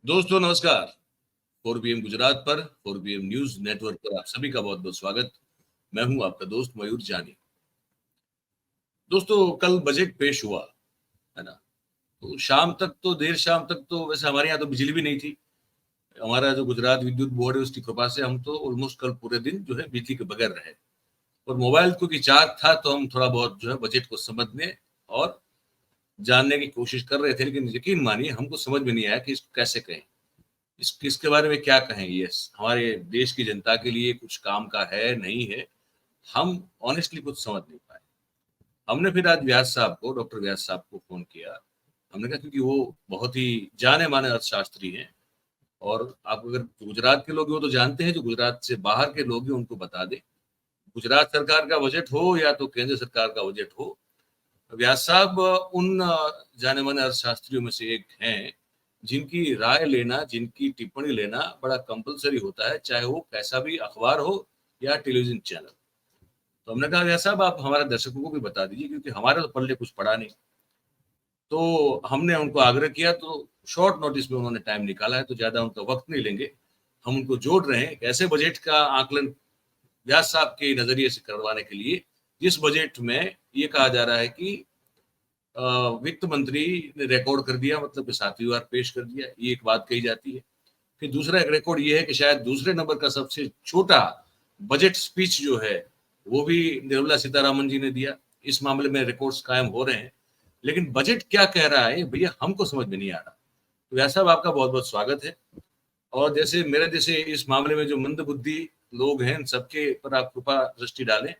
दोस्तों नमस्कार। 4 PM गुजरात पर 4 PM न्यूज नेटवर्क पर आप सभी का बहुत बहुत स्वागत। मैं हूं आपका दोस्त मयूर जानी। दोस्तों कल बजट पेश हुआ है ना। तो शाम तक तो देर शाम तक तो वैसे हमारे यहाँ तो बिजली भी नहीं थी। हमारा जो गुजरात विद्युत बोर्ड है उसकी कृपा से हम तो ऑलमोस्ट कल पूरे दिन जो है बिजली के बगैर रहे। और मोबाइल क्योंकि चार्ज था तो हम थोड़ा बहुत जो है बजट को समझने और जानने की कोशिश कर रहे थे, लेकिन यकीन मानिए हमको समझ में नहीं आया कि इसको कैसे कहें, इसके बारे में क्या कहें। ये हमारे देश की जनता के लिए कुछ काम का है नहीं है, हम ऑनेस्टली कुछ समझ नहीं पाए। हमने फिर आज व्यास साहब को, डॉक्टर व्यास साहब को फोन किया। हमने कहा क्योंकि वो बहुत ही जाने माने अर्थशास्त्री हैं और आप अगर गुजरात के लोग हैं वो तो जानते हैं, जो गुजरात से बाहर के लोग हैं उनको बता दें। गुजरात सरकार का बजट हो या तो केंद्र सरकार का बजट हो, व्यास साहब उन जाने माने अर्थशास्त्रियों में से एक हैं जिनकी राय लेना, जिनकी टिप्पणी लेना बड़ा कंपलसरी होता है, चाहे वो कैसा भी अखबार हो या टेलीविजन चैनल। तो हमने कहा व्यास साहब आप हमारे दर्शकों को भी बता दीजिए, क्योंकि हमारे तो पल्ले कुछ पड़ा नहीं। तो हमने उनको आग्रह किया, तो शॉर्ट नोटिस में उन्होंने टाइम निकाला है, तो ज्यादा उनका वक्त नहीं लेंगे। हम उनको जोड़ रहे हैं ऐसे बजट का आकलन व्यास साहब के नजरिए से करवाने के लिए, जिस बजट में ये कहा जा रहा है कि वित्त मंत्री ने रिकॉर्ड कर दिया, मतलब कि 7वीं बार पेश कर दिया, ये एक बात कही जाती है। फिर दूसरा एक रिकॉर्ड ये है कि शायद दूसरे नंबर का सबसे छोटा बजट स्पीच जो है वो भी निर्मला सीतारामन जी ने दिया। इस मामले में रिकॉर्ड्स कायम हो रहे हैं, लेकिन बजट क्या कह रहा है भैया हमको समझ में नहीं आ रहा। तो व्यास साहब आपका बहुत बहुत स्वागत है। और जैसे मेरे जैसे इस मामले में जो मंद बुद्धि लोग हैं सबके पर आप कृपा दृष्टि डालें,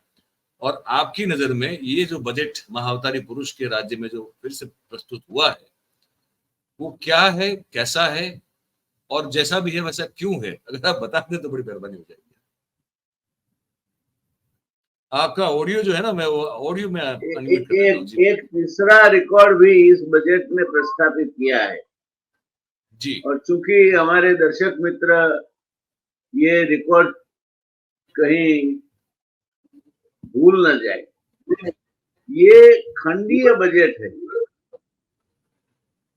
और आपकी नजर में ये जो बजट महाअवतारी पुरुष के राज्य में जो फिर से प्रस्तुत हुआ है वो क्या है, कैसा है, और जैसा भी है वैसा क्यों है, अगर आप बता दें तो बड़ी मेहरबानी हो जाएगी। आपका ऑडियो जो है ना, मैं वो ऑडियो में अनम्यूट कर देता हूँ जी। एक तीसरा रिकॉर्ड भी इस बजट में प्रस्तावित किया है। जी और चूंकि हमारे दर्शक मित्र ये रिकॉर्ड कहीं भूल न जाए, ये खंडीय बजट है,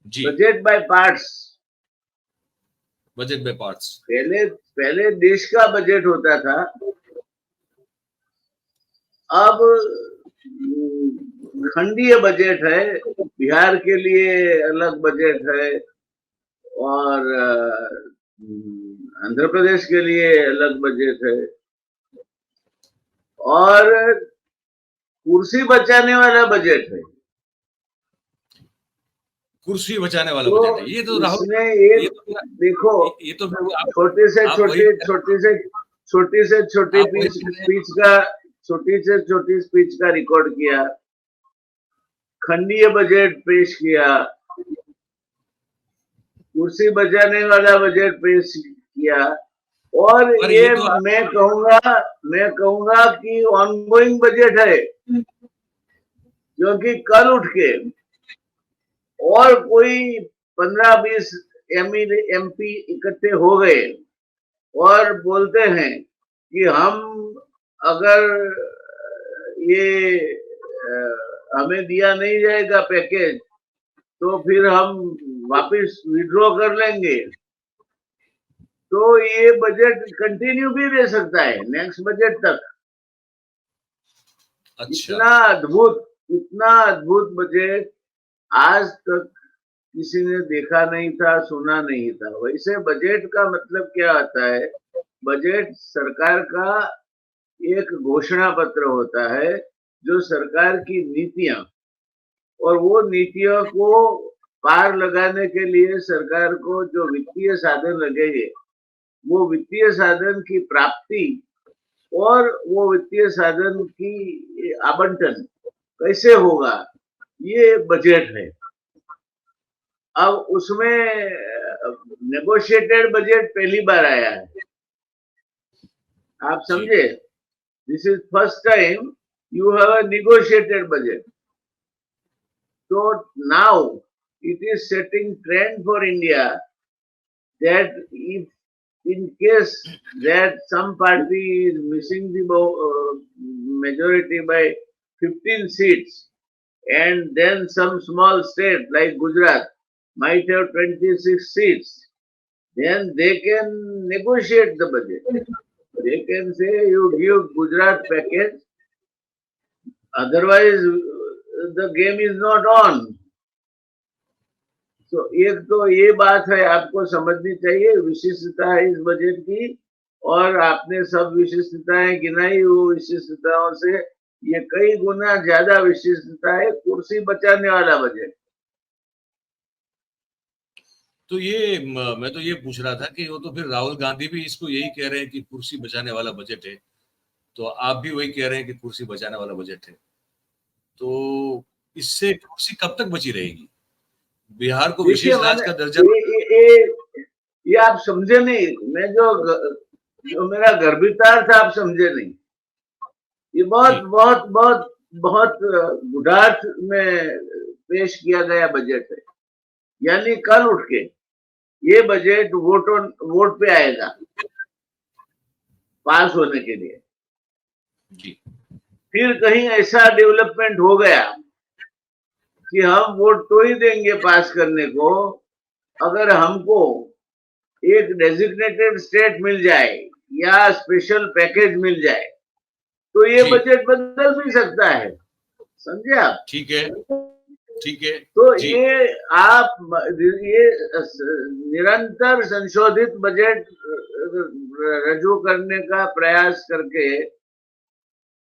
जी, budget by parts. Budget by parts. पहले पहले देश का बजट होता था, अब खंडीय बजट है। बिहार के लिए अलग बजट है और आंध्र प्रदेश के लिए अलग बजट है, और कुर्सी बचाने वाला बजट है। कुर्सी बचाने वाला तो बजट है ये तो राहुल। इसमें ये एक तो मेरा, देखो, ये तो मैं आप छोटे से आप वही छोटे छोटे से छोटी से छोटी आप वही स्पीच का छोटी से छोटी स्पीच का रिकॉर्ड किया, खंडीय बजट पेश किया, कुर्सी बचाने वाला बजट पेश किया, और पर ये ये तो आप, मैं कहूंगा कि ऑनगोइंग बजट है, क्योंकि कल उठ के और कोई 15-20 एमपी इकट्ठे हो गए और बोलते हैं कि हम अगर ये हमें दिया नहीं जाएगा पैकेज तो फिर हम वापस विड्रॉ कर लेंगे। तो ये बजट कंटिन्यू भी रह सकता है नेक्स्ट बजट तक। अच्छा इतना अद्भुत बजट आज तक किसी ने देखा नहीं था, सुना नहीं था। वैसे बजट का मतलब क्या आता है? बजट सरकार का एक घोषणा पत्र होता है, जो सरकार की नीतियां और वो नीतियों को पार लगाने के लिए सरकार को जो वित्तीय साधन लगेंगे, वो वित्तीय साधन की प्राप्ति और वो वित्तीय साधन की आवंटन कैसे होगा, ये बजट है। अब उसमें नेगोशिएटेड बजट पहली बार आया है, आप जी समझे? This is first time you have a negotiated budget. So now it is setting trend for India that if in case that some party is missing the majority by 15 seats, and then some small state like Gujarat might have 26 seats, then they can negotiate the budget. They can say you give Gujarat package, otherwise the game is not on. तो एक तो ये बात है आपको समझनी चाहिए, विशिष्टता है इस बजट की, और आपने सब विशिष्टताएं गिनाई, वो विशिष्टताओं से ये कई गुना ज्यादा विशिष्टता है कुर्सी बचाने वाला बजट। तो ये मैं तो ये पूछ रहा था कि वो तो फिर राहुल गांधी भी इसको यही कह रहे हैं कि कुर्सी बचाने वाला बजट है, तो आप भी वही कह रहे हैं कि कुर्सी बचाने वाला बजट है, तो इससे कुर्सी कब तक बची रहेगी? बिहार को देखिए विशेष राज्य का दर्जा ये आप समझे नहीं, मैं जो मेरा गर्भितार्थ आप समझे नहीं। ये बहुत बहुत बहुत बहुत गुढ़ार्थ में पेश किया गया बजट है। यानी कल उठ के ये बजट वोट पे आएगा पास होने के लिए। जी। फिर कहीं ऐसा डेवलपमेंट हो गया कि हम वोट तो ही देंगे पास करने को अगर हमको एक डेजिग्नेटेड स्टेट मिल जाए या स्पेशल पैकेज मिल जाए, तो ये बजट बदल भी सकता है। समझे आप? ठीक है, ठीक है। तो ये आप ये निरंतर संशोधित बजट रजू करने का प्रयास करके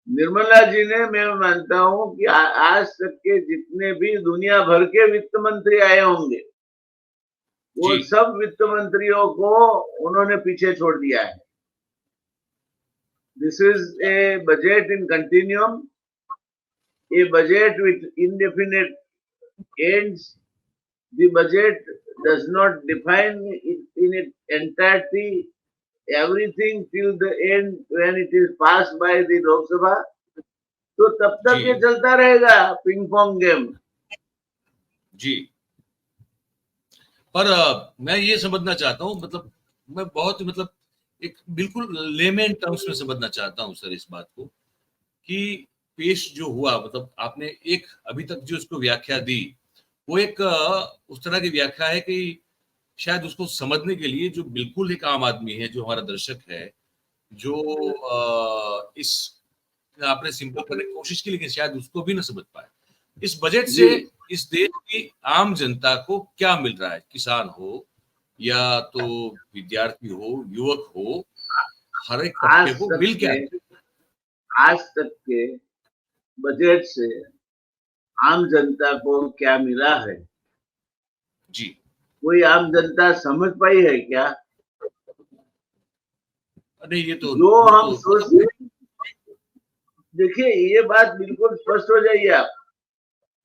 निर्मला जी ने, मैं मानता हूं कि आज तक के जितने भी दुनिया भर के वित्त मंत्री आए होंगे, वो सब वित्त मंत्रियों को उन्होंने पीछे छोड़ दिया है। This is a budget in continuum, a budget with indefinite ends. The budget does not define it in its entirety, everything till the end when it is passed by the Lok Sabha. तो तब तक ये चलता रहेगा ping pong game. जी, पर मैं ये समझना चाहता हूँ, मतलब मैं बहुत मतलब एक बिल्कुल लेमैन टर्म्स में समझना चाहता हूँ सर इस बात को, कि पेश जो हुआ, मतलब आपने एक अभी तक जो उसको व्याख्या दी, वो एक उस तरह की व्याख्या है कि शायद उसको समझने के लिए जो बिल्कुल एक आम आदमी है, जो हमारा दर्शक है, जो इस आपने सिंपल करने की कोशिश की, लेकिन शायद उसको भी ना समझ पाए। इस बजट से इस देश की आम जनता को क्या मिल रहा है? किसान हो या तो विद्यार्थी हो, युवक हो, हर एक तबके को मिल क्या? आज तक के बजट से आम जनता को क्या मिला है? जी, कोई आम जनता समझ पाई है क्या? नहीं, ये तो जो हम सोचते, देखिए ये बात बिल्कुल स्पष्ट हो जाइए आप।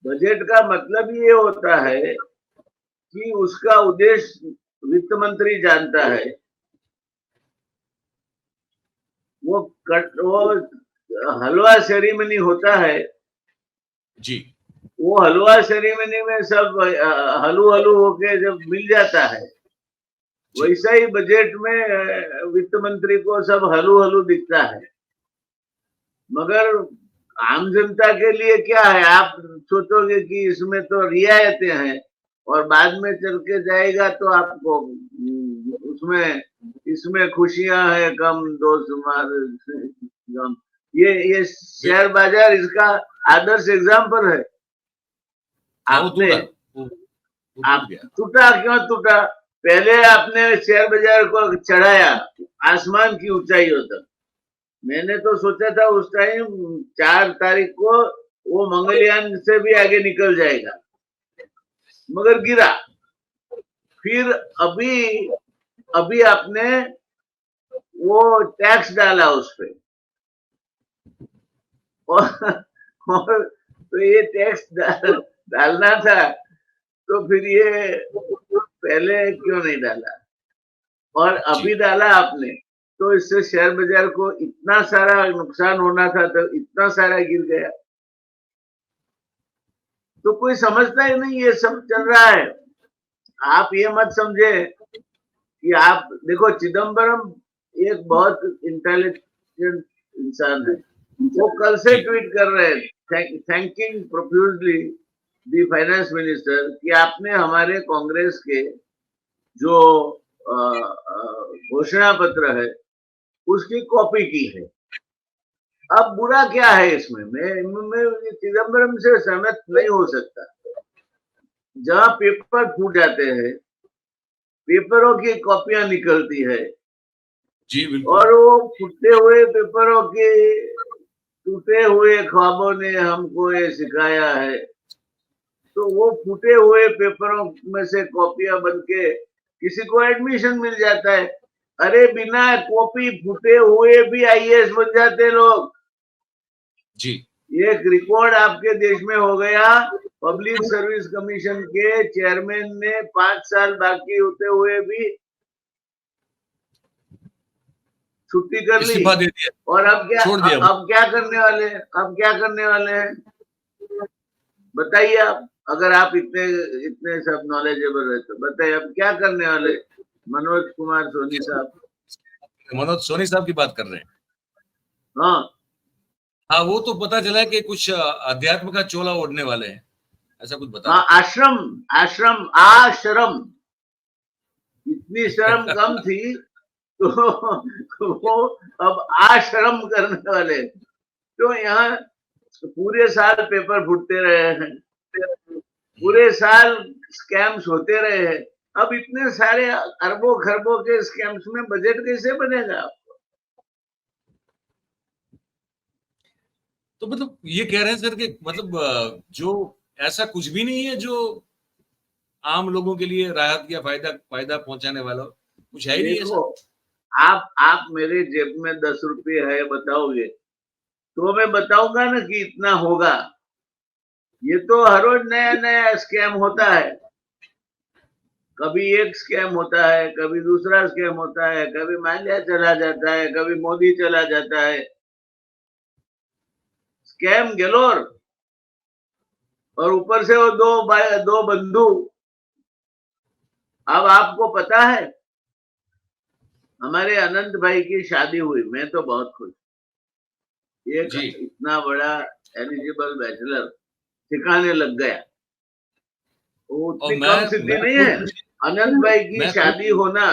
बजट का मतलब ये होता है कि उसका उद्देश्य वित्त मंत्री जानता है, वो हलवा सेरेमनी होता है जी, वो हलवा सेरेमनी में सब हलू हलू होके जब मिल जाता है, वैसा ही बजट में वित्त मंत्री को सब हलू हलू दिखता है। मगर आम जनता के लिए क्या है? आप सोचोगे कि इसमें तो रियायतें हैं और बाद में चल के जाएगा तो आपको उसमें इसमें खुशियां है कम, दोस्त गम। ये शेयर बाजार इसका आदर्श एग्जाम्पल है। आपने टूटा क्यों टूटा? पहले आपने शेयर बाजार को चढ़ाया आसमान की ऊंचाइयों तक। मैंने तो सोचा था उस टाइम 4 तारीख को वो मंगलयान से भी आगे निकल जाएगा, मगर गिरा। फिर अभी आपने वो टैक्स डाला उस पे, और तो ये टैक्स डालना था, तो फिर ये पहले क्यों नहीं डाला? और अभी डाला आपने, तो इससे शेयर बाजार को इतना सारा नुकसान होना था, तो इतना सारा गिर गया। तो कोई समझता ही नहीं ये सब चल रहा है। आप ये मत समझे कि आप देखो, चिदम्बरम एक बहुत इंटेलिजेंट इंसान है, वो कल से ट्वीट कर रहे हैं thanking profusely the finance minister कि आपने हमारे कांग्रेस के जो घोषणा पत्र है उसकी कॉपी की है। अब बुरा क्या है इसमें? मैं चिदम्बरम से सहमत नहीं हो सकता। जहां पेपर फूट जाते हैं, पेपरों की कॉपियां निकलती है जी बिल्कुल। और वो फूटे हुए पेपरों के टूटे हुए ख्वाबों ने हमको ये सिखाया है। तो वो फूटे हुए पेपरों में से कॉपियां बन के किसी को एडमिशन मिल जाता है। अरे बिना कॉपी फूटे हुए भी आईएएस बन जाते लोग। जी एक रिकॉर्ड आपके देश में हो गया, पब्लिक सर्विस कमीशन के चेयरमैन ने 5 साल बाकी होते हुए भी छुट्टी कर ली। इस्तीफा दे दिया, और छोड़ दिया। अब क्या करने वाले हैं? अब क्या करने वाले हैं बताइए आप। अगर आप इतने इतने सब नॉलेजेबल है तो बताइए अब क्या करने वाले मनोज कुमार सोनी साहब? मनोज सोनी साहब की बात कर रहे हैं। हाँ हाँ, वो तो पता चला कि कुछ अध्यात्म का चोला ओढ़ने वाले हैं, ऐसा कुछ बता हाँ, रहे आश्रम आश्रम आश्रम। इतनी शर्म कम थी तो वो अब आश्रम करने वाले। तो यहाँ पूरे साल पेपर फूटते रहे हैं, थे। पूरे साल स्कैम्स होते रहे हैं। अब इतने सारे अरबों खरबों के स्कैम्स में बजट कैसे बनेगा? तो मतलब ये कह रहे हैं सर कि मतलब जो ऐसा कुछ भी नहीं है जो आम लोगों के लिए राहत या फायदा फायदा पहुंचाने वाला हो, कुछ है ही नहीं देखो, ऐसा। आप मेरे जेब में 10 रुपये है बताओगे तो मैं बताऊंगा ना कि इतना होगा। ये तो हर रोज नया नया स्कैम होता है। कभी एक स्कैम होता है, कभी दूसरा स्कैम होता है, कभी माल्या चला जाता है, कभी मोदी चला जाता है। Scam galore. और ऊपर से वो दो बंधु। अब आपको पता है हमारे अनंत भाई की शादी हुई, मैं तो बहुत खुश। एक जी। इतना बड़ा एलिजिबल बैचलर ठिकाने लग गया। वो और उतनी कम मैं सिद्धि नहीं खुद है। अनंत भाई की मैं खुद शादी होना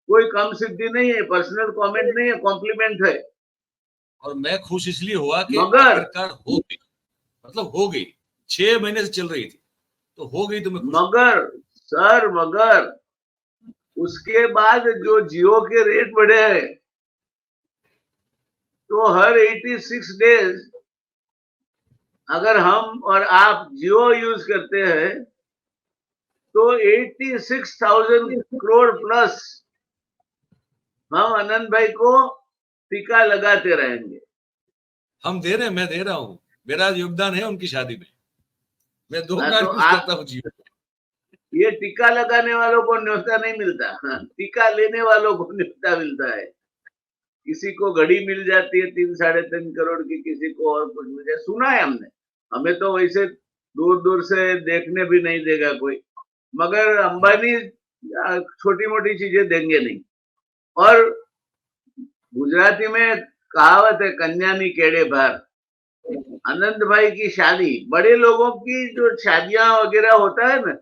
कोई कम सिद्धि नहीं है, पर्सनल कमेंट नहीं है, कॉम्प्लीमेंट है। और मैं खुश इसलिए हुआ कि मगर आखिरकार हो गई, मतलब हो गई। 6 महीने से चल रही थी, तो हो गई तो मैं खुश हूँ। मगर सर मगर उसके बाद जो जियो के रेट बढ़े हैं तो हर 86 डेज अगर हम और आप जियो यूज करते हैं तो 86,000 करोड़ प्लस हम अनंत भाई को टीका लगाते रहेंगे। हम दे रहे हैं, मैं दे रहा हूँ, मेरा योगदान है उनकी शादी में। मैं 2 हाँ, कार्ड तो यूज आप करता हूँ जीवन में। ये टीका लगाने वालों को न्योता नहीं मिलता। हाँ, टीका लेने वालों को न्योता मिलता है। किसी को घड़ी मिल जाती है 3-3.5 करोड़ की, किसी को और कुछ मिल जाए, सुना है हमने। हमें तो वैसे दूर दूर से देखने भी नहीं देगा कोई, मगर अंबानी छोटी मोटी चीजें देंगे नहीं। और गुजराती में कहावत है, कन्यानी केड़े भार। अनंत भाई की शादी, बड़े लोगों की जो शादियां वगैरह होता है ना,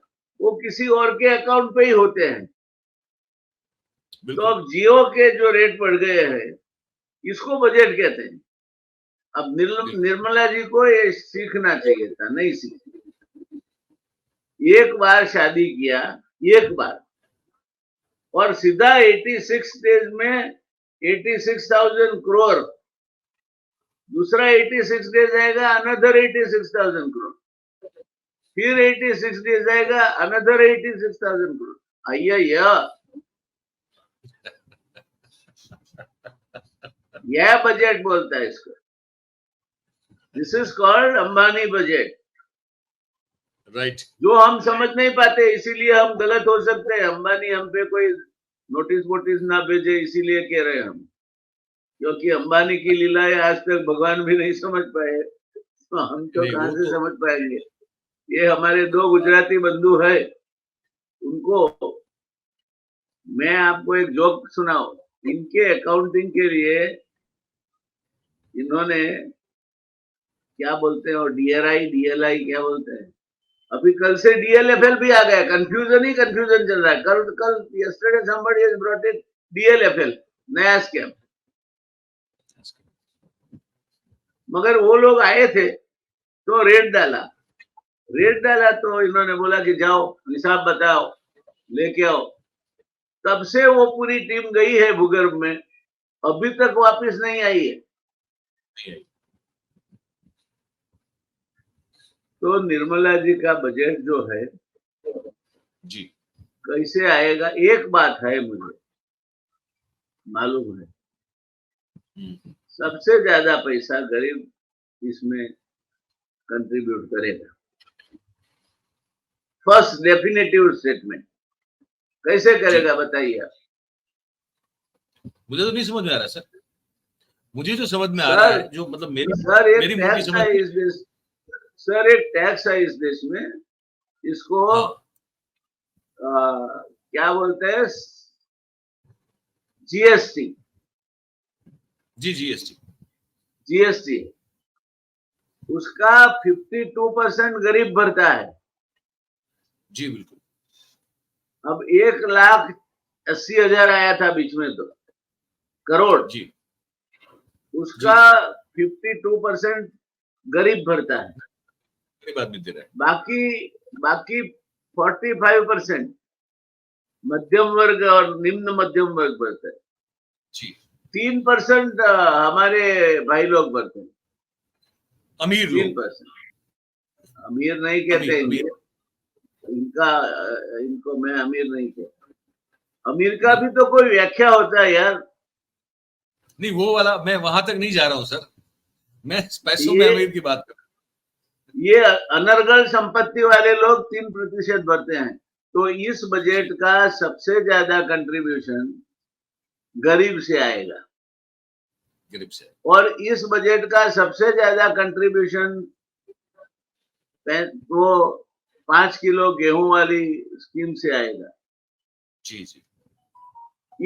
वो किसी और के अकाउंट पे ही होते हैं। तो बिल्कुल अब जियो के जो रेट बढ़ गए हैं, इसको बजट कहते हैं। अब बिल्कुल। निर्मला जी को ये सीखना चाहिए था, नहीं सीखा। एक बार शादी किया, एक बार, और सीधा 86 डेज में 86,000 करोड़। दूसरा 86 डेज आएगा, अनदर 86,000 करोड़। फिर 86 डेज आएगा, अनदर 86,000 करोड़। आइया यह बजट बोलता है इसको। This is called Ambani budget. Right. जो हम समझ नहीं पाते, इसीलिए हम गलत हो सकते हैं। अंबानी हम पे कोई नोटिस वोटिस ना भेजे, इसीलिए कह रहे हैं हम। क्योंकि अंबानी की लीलाएं आज तक भगवान भी नहीं समझ पाए, तो हम तो नहीं कहां वो से तो समझ पाएंगे? ये हमारे दो गुजराती बंधु है, उनको मैं आपको एक जोक सुनाऊं। इनके अकाउंटिंग के लिए इन्होंने क्या बोलते हैं, और डीआरआई डीएलआई क्या बोलते हैं, अभी कल से डीएलएफएल भी आ गया, कंफ्यूजन ही कंफ्यूजन चल रहा है। कल कल yesterday somebody has brought in डीएलएफएल, नया स्कैम। मगर वो लोग आए थे तो रेड डाला तो इन्होंने बोला कि जाओ हिसाब बताओ, लेके आओ। तब से वो पूरी टीम गई है भूगर्भ में, अभी तक वापस नहीं आई है। तो निर्मला जी का बजट जो है जी कैसे आएगा, एक बात है मुझे मालूम है, सबसे ज्यादा पैसा गरीब इसमें कंट्रीब्यूट करेगा। फर्स्ट डेफिनेटिव स्टेटमेंट कैसे करेगा बताइए आप। मुझे तो नहीं समझ में आ रहा सर। मुझे जो समझ में आ रहा सर है, जो मतलब सर एक मेरी मोटी टैक्स समझ है में। इस देश, सर एक टैक्स है इस देश में, इसको हाँ क्या बोलते हैं, जीएसटी। जी, जीएसटी। जीएसटी उसका 52% गरीब भरता है। जी बिल्कुल। अब 1,80,000 आया था बीच में, तो करोड़, जी उसका 52% गरीब भरता है। बात भी दे रहा है। बाकी बाकी 45% मध्यम वर्ग और निम्न मध्यम वर्ग भरता है। जी 3% हमारे भाई लोग भरते हैं। अमीर लोग। 3% अमीर नहीं कहते अमीर इनका, इनको मैं अमीर नहीं कहता। अमीर का भी तो कोई व्याख्या होता है यार। नहीं, वो वाला मैं वहां तक नहीं जा रहा हूं सर, मैं पैसों में ये अमीर की बात कर रहा ये अनर्गल संपत्ति वाले लोग 3% भरते हैं। तो इस बजट का सबसे ज्यादा कंट्रीब्यूशन गरीब से आएगा, हूं गरीब से। और इस बजट का सबसे ज्यादा कंट्रीब्यूशन वो 5 किलो गेहूं वाली स्कीम से आएगा। जी जी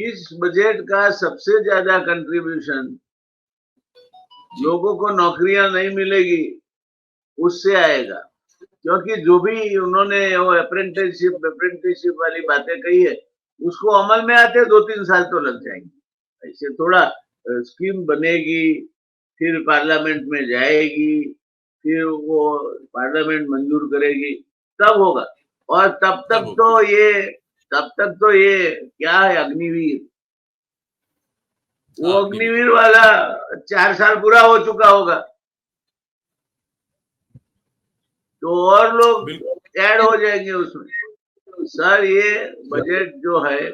इस बजट का सबसे ज्यादा कंट्रीब्यूशन लोगों को नौकरियां नहीं मिलेगी उससे आएगा, क्योंकि जो भी उन्होंने वो अप्रेंटिसशिप वाली बातें कही है, उसको अमल में आते 2-3 साल तो लग जाएंगे। ऐसे थोड़ा स्कीम बनेगी, फिर पार्लियामेंट में जाएगी, फिर वो पार्लियामेंट मंजूर करेगी, तब होगा। और तब तब तक तो ये क्या है, अग्निवीर, वो हाँ अग्निवीर वाला 4 साल पूरा हो चुका होगा, तो और लोग बिल्कुल। ऐड हो जाएंगे उसमें। सर ये बजट जो है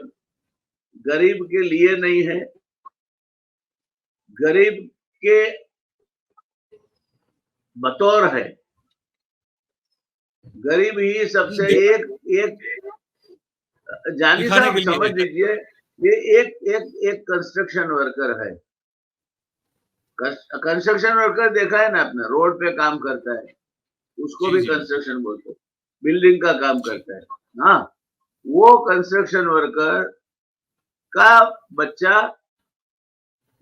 गरीब के लिए नहीं है, गरीब के बतौर है। गरीब ही सबसे एक एक जानी दिखाने साहब के लिए समझ नहीं लीजिए, ये एक कंस्ट्रक्शन वर्कर है। कंस्ट्रक्शन वर्कर देखा है ना आपने, रोड पे काम करता है, उसको जी भी जी कंस्ट्रक्शन बोलते हैं, बिल्डिंग का काम जी करता है। हाँ, वो कंस्ट्रक्शन वर्कर का बच्चा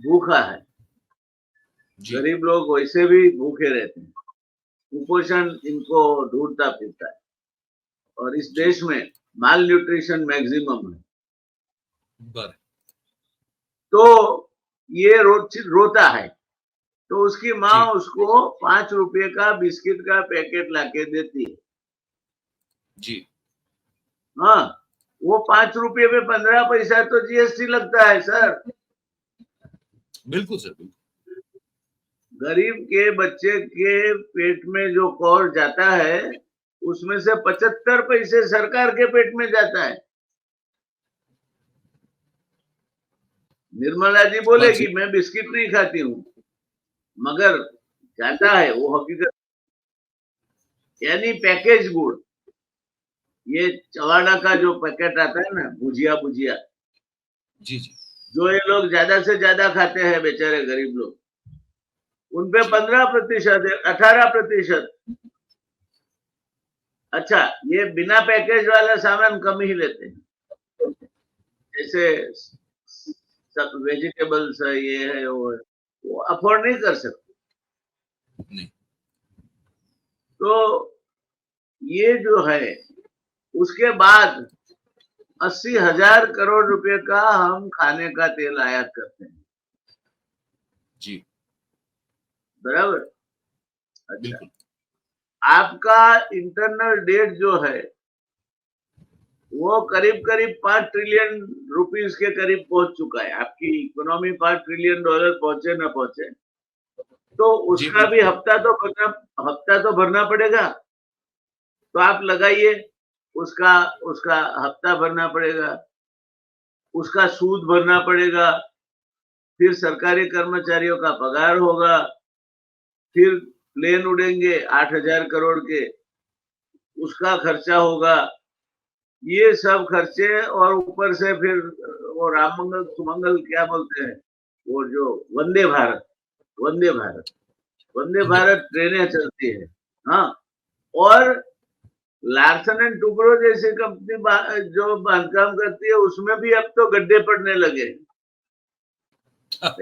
भूखा है। जी गरीब लोग वैसे भी भूखे रहते हैं, कुपोषण इनको ढूंढता फिरता है, और इस जी देश में माल न्यूट्रिशन मैक्सिमम है। बर तो ये रोता है, तो उसकी माँ जी उसको 5 रुपए का बिस्किट का पैकेट लाके देती है। जी हाँ, वो 5 रुपए में 15 पैसा तो जीएसटी लगता है सर। बिल्कुल सर बिल्कुल। गरीब के बच्चे के पेट में जो कौर जाता है, उसमें से 75 पैसे सरकार के पेट में जाता है। निर्मला जी बात बोलेगी सही। मैं बिस्किट नहीं खाती हूँ, मगर जाता है वो हकीकत। यानी पैकेज गुड़, ये चवाड़ा का जो पैकेट आता है ना, भुजिया भुजिया, जी जी जो ये लोग ज्यादा से ज्यादा खाते हैं बेचारे गरीब लोग, उनपे 15% है, 18%। अच्छा, ये बिना पैकेज वाला सामान कम ही लेते हैं, जैसे सब वेजिटेबल्स है, ये है वो अफोर्ड नहीं कर सकते। नहीं तो ये जो है उसके बाद 80,000 करोड़ रुपए का हम खाने का तेल आयात करते हैं, जी बराबर। अच्छा, बिल्कुल। आपका इंटरनल डेट जो है वो करीब करीब 5 ट्रिलियन रुपीस के करीब पहुंच चुका है। आपकी इकोनॉमी 5 ट्रिलियन डॉलर पहुंचे ना पहुंचे, तो जी उसका भी बिल्कुल। हफ्ता तो भरना पड़ेगा। तो आप लगाइए, उसका उसका हफ्ता भरना पड़ेगा, उसका सूद भरना पड़ेगा, फिर सरकारी कर्मचारियों का पगार होगा, फिर प्लेन उड़ेंगे 8,000 करोड़ के, उसका खर्चा होगा, ये सब खर्चे, और ऊपर से फिर वो राम मंगल सुमंगल क्या बोलते हैं, वो जो वंदे भारत वंदे वंदे भारत भारत। ट्रेनें चलती है। हाँ, और लार्सन एंड टुब्रो जैसी कंपनी जो बांधकाम करती है उसमें भी अब तो गड्ढे पड़ने लगे।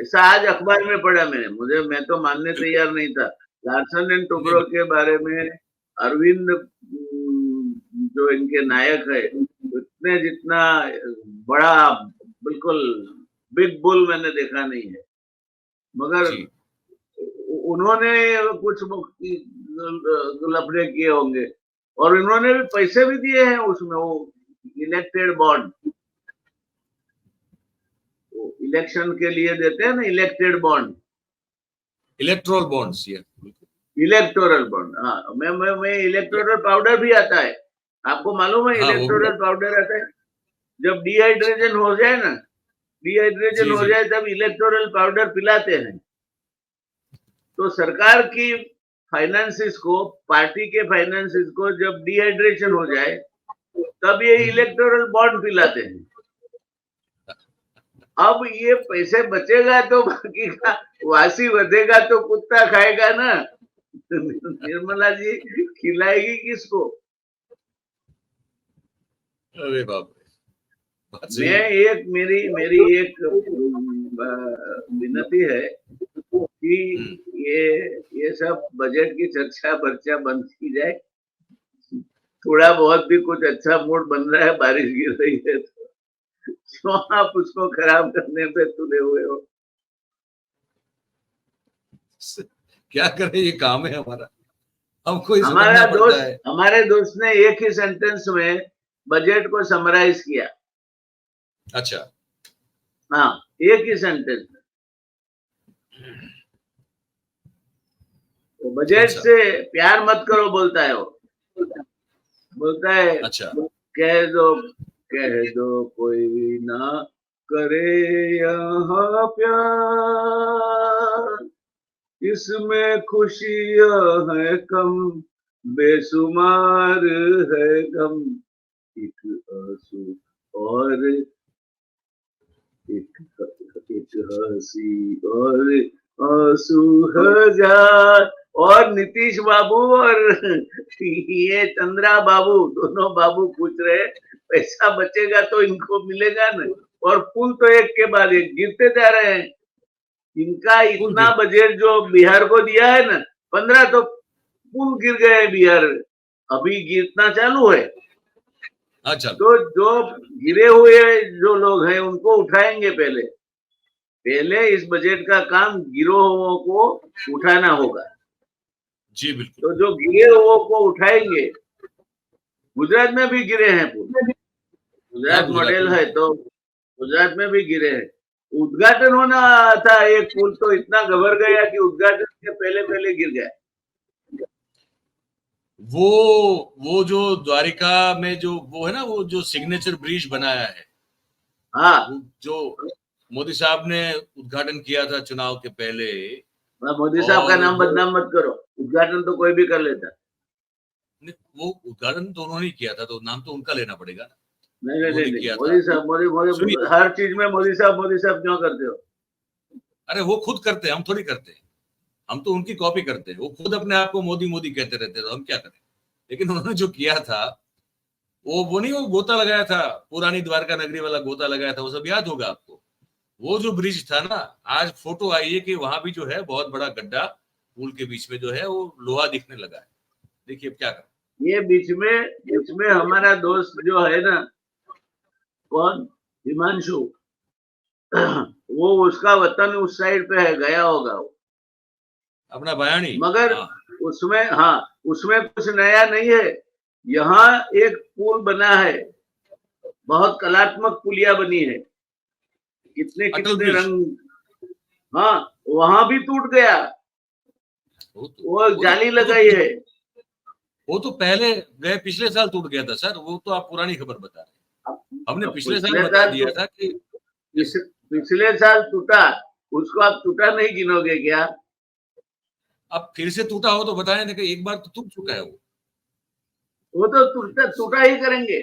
ऐसा आज अखबार में पढ़ा मैं तो मानने तैयार नहीं था। लार्सन एंड नहीं टुब्रो के बारे में अरविंद जो इनके नायक है, उतने जितना बड़ा बिल्कुल बिग बुल मैंने देखा नहीं है। मगर जी उन्होंने कुछ लफड़े किए होंगे, और इन्होंने भी पैसे भी दिए हैं उसमें, वो इलेक्टेड बॉन्ड, इलेक्शन के लिए देते हैं ना, इलेक्टेड बॉन्ड, इलेक्ट्रोल बॉन्ड्स ये इलेक्टोरल बॉन्ड। हाँ, मैं इलेक्टोरल पाउडर भी आता है, आपको मालूम है हाँ वो भी। इलेक्टोरल पाउडर आता है। जब डिहाइड्रेशन हो जाए ना, डिहाइड्रेशन जी हो जी जाए तब इलेक्टोरल पाउडर पिलाते हैं। तो सरकार की फाइनेंसिस को, पार्टी के फाइनेंसिस को जब डिहाइड्रेशन हो जाए तब ये हम्म। इलेक्टोरल बॉन्ड पिलाते हैं। अब ये पैसे बचेगा तो बाकी का, वासी बचेगा तो कुत्ता खाएगा ना। निर्मला जी खिलाएगी किसको? अरे बाप रे, बात सही मैं है। एक मेरी मेरी एक विनती है कि हम्म। ये ये सब बजट की चर्चा पर्चा बंद की जाए। थोड़ा बहुत भी कुछ अच्छा मूड बन रहा है, बारिश गिर रही है, तो क्यों आप उसको खराब करने पे तुले हुए हो? क्या करें, ये काम है हमारा, हमको ही समझना पड़ता है। हमारे दोस्त ने एक ही सेंटेंस में बजट को समराइज किया। अच्छा। हाँ, एक ही सेंटेंस में। तो कौन बजट सा? से प्यार मत करो बोलता है वो, बोलता है अच्छा। कह दो, कह दो कोई ना करे यहाँ प्यार, इसमें खुशियां है कम, बेसुमार है गम, एक आंसू और एक एक हंसी और आंसू हजार। और नीतीश बाबू और ये चंद्रा बाबू, दोनों बाबू पूछ रहे पैसा बचेगा तो इनको मिलेगा ना, और पुल तो एक के बाद एक गिरते जा रहे हैं। इनका पुल इतना गिर। बजट जो बिहार को दिया है ना, 15 तो पुल गिर गए बिहार, अभी गिरना चालू है। हाँ चल। तो जो गिरे हुए जो लोग हैं उनको उठाएंगे पहले। पहले इस बजट का काम गिरोहों को उठाना होगा। जी बिल्कुल। तो जो गिरे हुओं को उठाएंगे, गुजरात में भी गिरे हैं पुल, हाँ गुजरात गुजरात मॉडल में है भी। तो गुजरात में भी गिरे हैं। उद्घाटन होना था एक पुल, तो इतना घबर गया कि उद्घाटन के पहले पहले गिर गया। वो वो जो द्वारिका में जो वो है ना, वो जो सिग्नेचर ब्रिज बनाया है, हाँ, वो जो मोदी साहब ने उद्घाटन किया था चुनाव के पहले। मोदी साहब का और नाम वो बदनाम मत करो, उद्घाटन तो कोई भी कर लेता। वो उद्घाटन तो उन्होंने किया था, तो नाम तो उनका लेना पड़ेगा ना। नहीं नहीं नहीं उन्होंने नहीं, किया था। मोदी साहब, मोदी सुनिए, हर चीज में मोदी साहब क्यों करते हो? अरे वो खुद करते हैं, हम थोड़ी करते हैं। हम तो उनकी कॉपी करते हैं, वो खुद अपने आप को मोदी मोदी कहते रहते हैं, तो हम क्या करें। लेकिन उन्होंने जो किया था, वो नहीं, वो गोता लगाया था, पुरानी द्वारका नगरी वाला गोता लगाया था, वो सब याद होगा आपको। वो जो ब्रिज था ना, आज फोटो आई है कि वहां भी जो है बहुत बड़ा गड्ढा पुल के बीच में जो है वो लोहा दिखने लगा है। देखिए अब क्या करें। ये बीच में हमारा दोस्त जो है ना, कौन, हिमांशु, वो उसका वतन उस साइड पे है, गया होगा वो। अपना बयानी। मगर हाँ उसमें, हाँ, उसमें कुछ नया नहीं है। यहाँ एक पुल बना है, बहुत कलात्मक पुलिया बनी है, कितने अटल कितने ब्रिज। रंग। हाँ, वहां भी टूट गया, वो तो वो वो तो जाली वो तो लगाई है। वो तो पहले गए पिछले साल टूट गया था सर, वो तो आप पुरानी खबर बता रहे अब, हैं। हमने अब पिछले साल पिछले बता साल दिया था कि पिछले साल टूटा, उसको आप टूटा नहीं गिनोगे क्या? अब फिर से टूटा हो तो बताएं, कि एक बार तो टूट चुका है वो। वो तो टूटा टूटा ही करेंगे।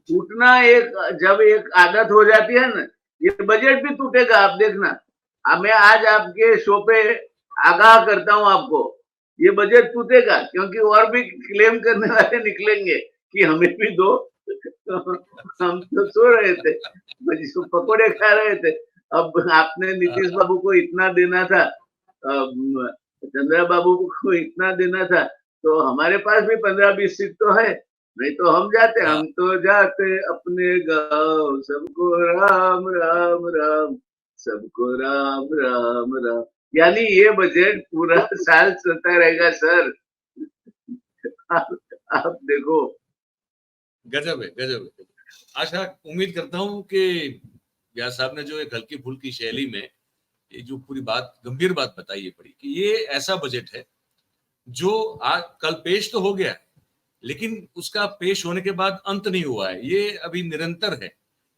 टूटना एक, जब एक आदत हो जाती है ना, ये बजट भी टूटेगा, आप देखना। अब मैं आज आपके शो पे आगाह करता हूं आपको, ये बजट टूटेगा, क्योंकि और भी क्लेम करने वाले निकलेंगे कि हमें भी दो। हम तो सो रहे थे, पकोड़े खा रहे थे। अब आपने नीतीश बाबू को इतना देना था, चंद्रा बाबू को इतना देना था, तो हमारे पास भी 15-20 सीट तो है। नहीं तो हम तो जाते अपने गांव, सबको राम राम राम, सबको राम राम राम। यानी ये बजट पूरा साल चलता रहेगा सर। आप, आप देखो। गजब है, गजब है। आशा उम्मीद करता हूं कि व्यास साहब ने जो एक हल्की फुल्की शैली में ये जो पूरी बात, गंभीर बात बताई है पड़ी, कि ये ऐसा बजट है जो आज कल पेश तो हो गया, लेकिन उसका पेश होने के बाद अंत नहीं हुआ है, ये अभी निरंतर है।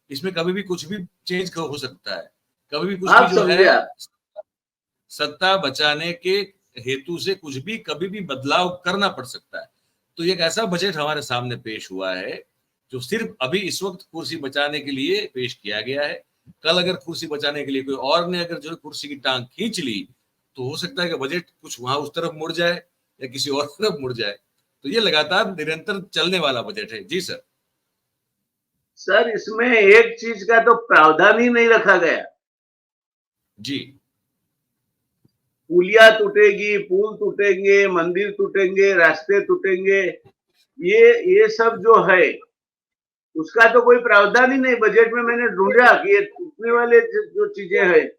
इसमें कभी भी कुछ भी चेंज हो सकता है, कभी भी कुछ भी आप जो है समझे आप? सत्ता बचाने के हेतु से कुछ भी कभी भी बदलाव करना पड़ सकता है। तो एक ऐसा बजट हमारे सामने पेश हुआ है जो सिर्फ अभी इस वक्त कुर्सी बचाने के लिए पेश किया गया है। कल अगर कुर्सी बचाने के लिए कोई और ने अगर जो कुर्सी की टांग खींच ली, तो हो सकता है कि बजट कुछ वहां उस तरफ मुड़ जाए या किसी और तरफ मुड़ जाए। तो ये लगातार निरंतर चलने वाला बजट है। जी सर। सर, इसमें एक चीज का तो प्रावधान ही नहीं रखा गया। जी। पुलिया टूटेगी, पुल टूटेंगे, मंदिर टूटेंगे, रास्ते टूटेंगे, ये सब जो है, उसका तो कोई प्रावधान ही नहीं बजट में। मैंने ढूंढा कि ये टूटने वाले जो चीजें हैं,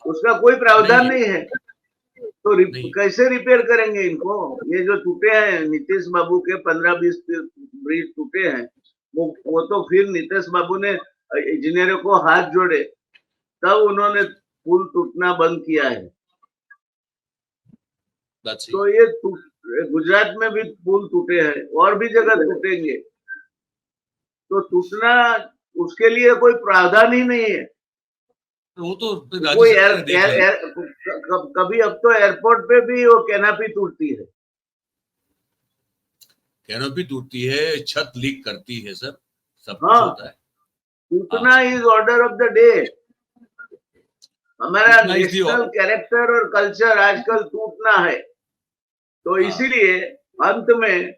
उसका कोई नहीं प्रावधान है। नहीं है। तो नहीं। कैसे रिपेयर करेंगे इनको? ये जो टूटे हैं, नीतीश बाबू के 15-20 ब्रिज टूटे हैं, वो तो फिर नीतीश बाबू ने इंजीनियरों को हाथ जोड़े, तब उन्होंने पुल टूटना बंद किया है। बात सही। तो ये गुजरात में भी पुल टूटे हैं, और भी जगह टूटेंगे। तो टूटना, उसके लिए कोई प्रावधान ही नहीं है। वो तो राज्य कोई सरकार ने देख लेंगे। कभी अब तो एयरपोर्ट पे भी वो कैनापी टूटती है। कैनोपी टूटती है, छत लीक करती है सर, सब कुछ हाँ, होता है। हाँ, टूटना is order of the day. हमारा टूटना इज दी। नेशनल कैरेक्टर और कल्चर आजकल टूटना है। तो हाँ, इसीलिए अंत में,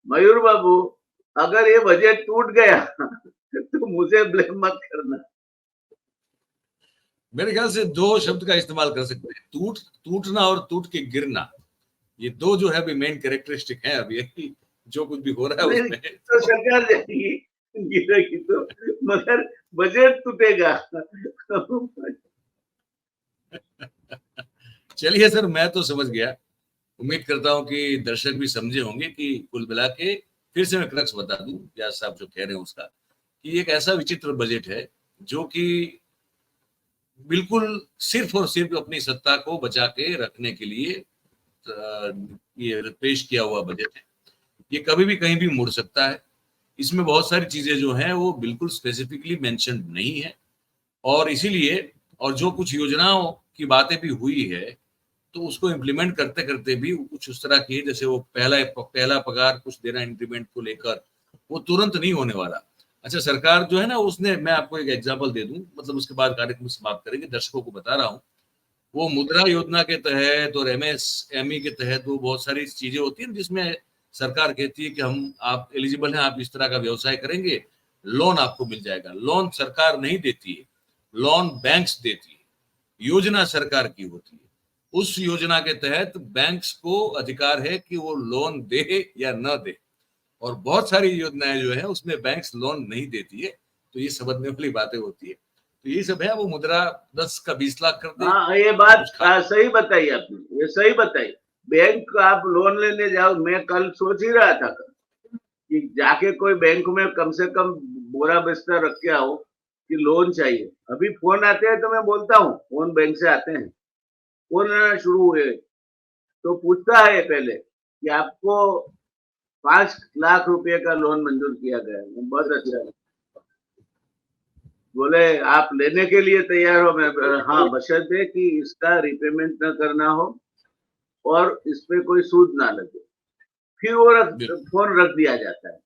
मयूर बाबू, अगर ये बजट टूट गया तो मुझे ब्लेम मत करना। मेरे ख्याल से दो शब्द का इस्तेमाल कर सकते हैं, टूटना और टूट के गिरना। ये दो जो है अभी मेन कैरेक्टरिस्टिक है अभी जो कुछ भी हो रहा है नहीं उसमें। तो सरकार जाएगी, गिरेगी तो, मगर बजट टूटेगा। चलिए सर, मैं तो समझ गया। उम्मीद करता हूं कि दर्शक भी समझे होंगे कि कुल मिला के, फिर से मैं क्रक्स बता दूं व्यास साहब जो कह रहे हैं उसका, कि एक ऐसा विचित्र बजट है जो कि बिल्कुल सिर्फ और सिर्फ अपनी सत्ता को बचा के रखने के लिए ये पेश किया हुआ बजट है। ये कभी भी कहीं भी मुड़ सकता है। इसमें बहुत सारी चीजें जो हैं वो बिल्कुल स्पेसिफिकली मेंशन नहीं है, और इसीलिए, और जो कुछ योजनाओं की बातें भी हुई है, तो उसको इम्प्लीमेंट करते करते भी कुछ उस तरह की है, जैसे वो पहला पगार कुछ देना इंक्रीमेंट को लेकर, वो तुरंत नहीं होने वाला। अच्छा, सरकार जो है ना, उसने, मैं आपको एक एग्जांपल दे दूं, मतलब उसके बाद कार्यक्रम समाप्त करेंगे, दर्शकों को बता रहा हूँ। वो मुद्रा योजना के तहत और एमएसएमई के तहत वो बहुत सारी चीजें होती हैं जिसमें सरकार कहती है कि हम, आप एलिजिबल हैं, आप इस तरह का व्यवसाय करेंगे, लोन आपको मिल जाएगा। लोन सरकार नहीं देती है, लोन बैंक्स देती है, योजना सरकार की होती है। उस योजना के तहत बैंक्स को अधिकार है कि वो लोन दे या न दे, और बहुत सारी योजनाएं जो है उसमें बैंक्स लोन नहीं देती है। तो ये समझने वाली बातें होती है। तो ये सब है, वो मुद्रा 10 का 20 लाख कर दे। हाँ, ये बात सही बताई आपने, ये सही बताई। बैंक आप लोन लेने जाओ, मैं कल सोच ही रहा था कि जाके कोई बैंक में कम से कम बोरा बिस्तर रख के आओ कि लोन चाहिए। अभी फोन आते हैं तो मैं बोलता हूँ, फोन बैंक से आते हैं, फोन आना शुरू हुए तो पूछता है पहले कि आपको 5 लाख रुपए का लोन मंजूर किया गया है। बहुत अच्छा, बोले आप लेने के लिए तैयार हो? मैं हाँ, बशर्ते कि इसका रिपेमेंट न करना हो और इस पे कोई सूद ना लगे, फिर वो फोन रख दिया जाता है।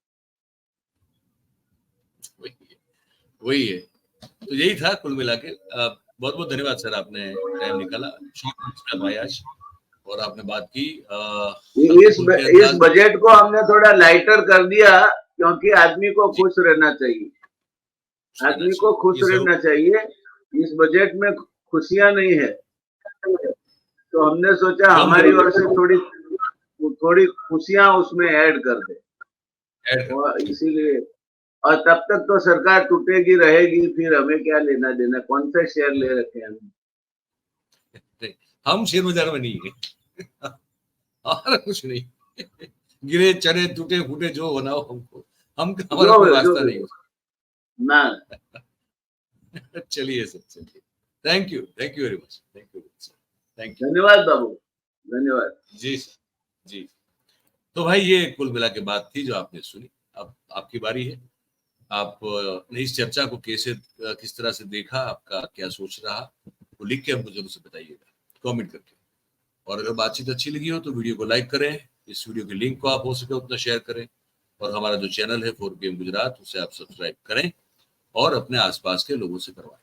वही है। तो यही था कुल मिला के। बहुत बहुत धन्यवाद सर, आपने टाइम निकाला, शॉर्ट भाई आज, और आपने बात की। इस बजट को हमने थोड़ा लाइटर कर दिया क्योंकि आदमी को खुश रहना चाहिए, आदमी को खुश रहना चाहिए। इस बजट में खुशियां नहीं है, तो हमने सोचा हमारी ओर से थोड़ी खुशियां उसमें ऐड कर दे, और इसीलिए। और तब तक तो सरकार टूटेगी रहेगी, फिर हमें क्या लेना देना, कौन सा शेयर ले रखे हैं हम शेयर बाजार में नहीं है और कुछ नहीं। गिरे चढ़े टूटे फूटे जो होना हो हमको, हमारा कोई वास्ता नहीं ना। चलिए सर, चलिए, thank you very much, thank you. धन्यवाद बाबू, धन्यवाद जी सर, जी। तो भाई ये कुल मिला के बात थी जो आपने सुनी। अब आपकी बारी है, आप इस चर्चा को किस तरह से देखा, आपका क्या सोच रहा, वो लिख के हमको जरूर से बताइएगा कमेंट करके। और अगर बातचीत अच्छी लगी हो तो वीडियो को लाइक करें, इस वीडियो के लिंक को आप हो सके उतना शेयर करें, और हमारा जो चैनल है 4PM गुजरात, उसे आप सब्सक्राइब करें और अपने आसपास के लोगों से करवाएं।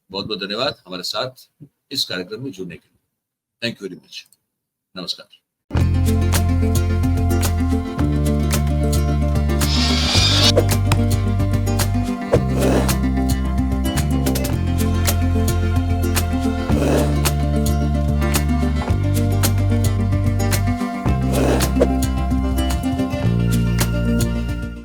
बहुत बहुत धन्यवाद हमारे साथ इस कार्यक्रम में जुड़ने के लिए। Thank you very much. नमस्कार।